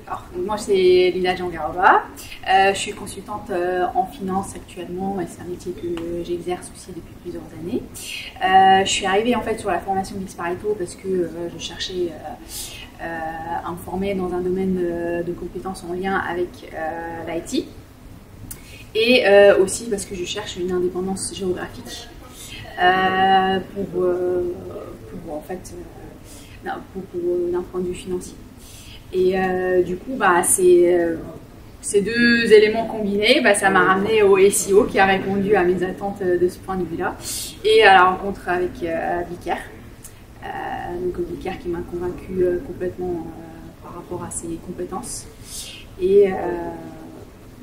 Alors, moi, c'est Lila Djangarova. Je suis consultante en finance actuellement et c'est un métier que j'exerce aussi depuis plusieurs années. Je suis arrivée en fait sur la formation d'X-Pareto parce que je cherchais à me former dans un domaine de compétences en lien avec l'IT et aussi parce que je cherche une indépendance géographique pour en fait d'un point de vue financier. Et du coup, ces deux éléments combinés, ça m'a ramené au SEO qui a répondu à mes attentes de ce point de vue-là et à la rencontre avec Vicaire. Donc Vicaire qui m'a convaincue complètement par rapport à ses compétences. Et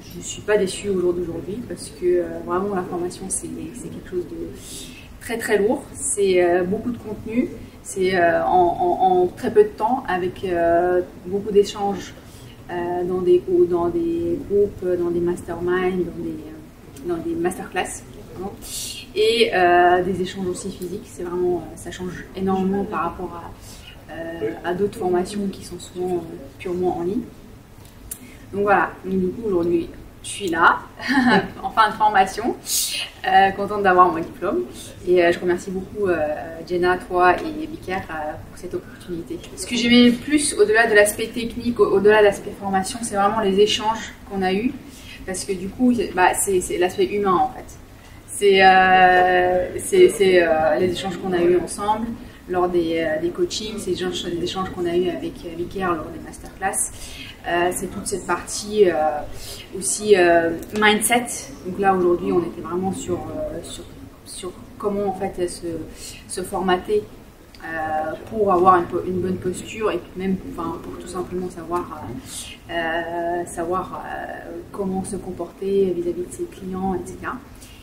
je ne suis pas déçue au jour d'aujourd'hui parce que vraiment la formation c'est quelque chose de très très lourd, c'est beaucoup de contenu. C'est en très peu de temps, avec beaucoup d'échanges dans des groupes, dans des masterminds, dans des masterclass, et des échanges aussi physiques. C'est vraiment, ça change énormément par rapport à d'autres formations qui sont souvent purement en ligne. Donc voilà, du coup aujourd'hui je suis là, en fin de formation, contente d'avoir mon diplôme. Et je remercie beaucoup Jenna, toi et Vicaire pour cette opportunité. Ce que j'aimais le plus, au-delà de l'aspect technique, au-delà de l'aspect formation, c'est vraiment les échanges qu'on a eus. Parce que du coup, c'est l'aspect humain en fait. C'est les échanges qu'on a eus ensemble lors des coachings, c'est les échanges qu'on a eus avec Vicaire lors des masterclass. C'est toute cette partie aussi mindset. Donc là aujourd'hui on était vraiment sur comment en fait se formater pour avoir une bonne posture et même pour tout simplement savoir comment se comporter vis-à-vis de ses clients, etc.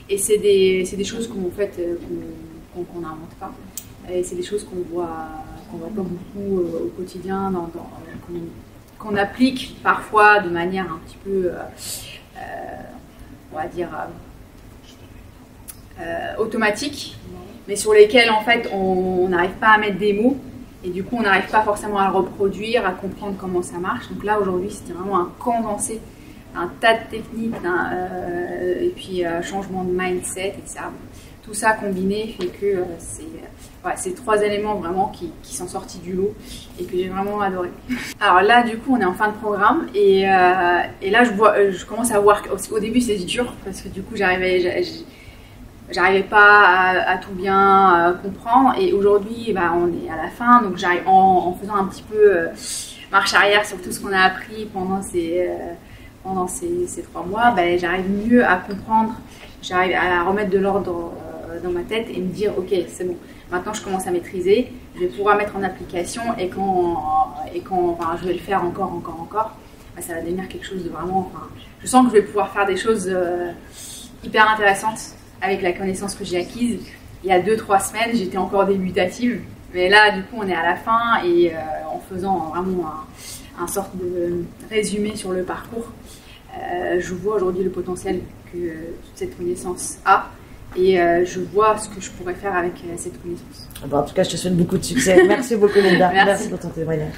Et c'est des choses qu'on n'invente pas. Et c'est des choses qu'on voit pas beaucoup au quotidien, qu'on applique parfois de manière un petit peu, on va dire, automatique, mais sur lesquels en fait on n'arrive pas à mettre des mots et du coup on n'arrive pas forcément à reproduire, à comprendre comment ça marche. Donc là aujourd'hui c'était vraiment un condensé, un tas de techniques et puis changement de mindset, etc. Tout ça combiné fait que c'est trois éléments vraiment qui sont sortis du lot et que j'ai vraiment adoré. Alors là du coup on est en fin de programme et là je commence à voir qu'au début c'est dur parce que du coup j'arrivais pas à tout bien comprendre et aujourd'hui on est à la fin, donc j'arrive en faisant un petit peu marche arrière sur tout ce qu'on a appris pendant ces 3 mois, j'arrive mieux à comprendre, j'arrive à remettre de l'ordre dans ma tête et me dire ok c'est bon, maintenant je commence à maîtriser, je vais pouvoir mettre en application et quand je vais le faire encore, ça va devenir quelque chose de vraiment, je sens que je vais pouvoir faire des choses hyper intéressantes avec la connaissance que j'ai acquise. Il y a 2-3 semaines j'étais encore débutative, mais là du coup on est à la fin et en faisant vraiment un sorte de résumé sur le parcours, je vois aujourd'hui le potentiel que toute cette connaissance a. Et je vois ce que je pourrais faire avec cette connaissance. En tout cas, je te souhaite beaucoup de succès. Merci beaucoup, Linda. Merci pour ton témoignage.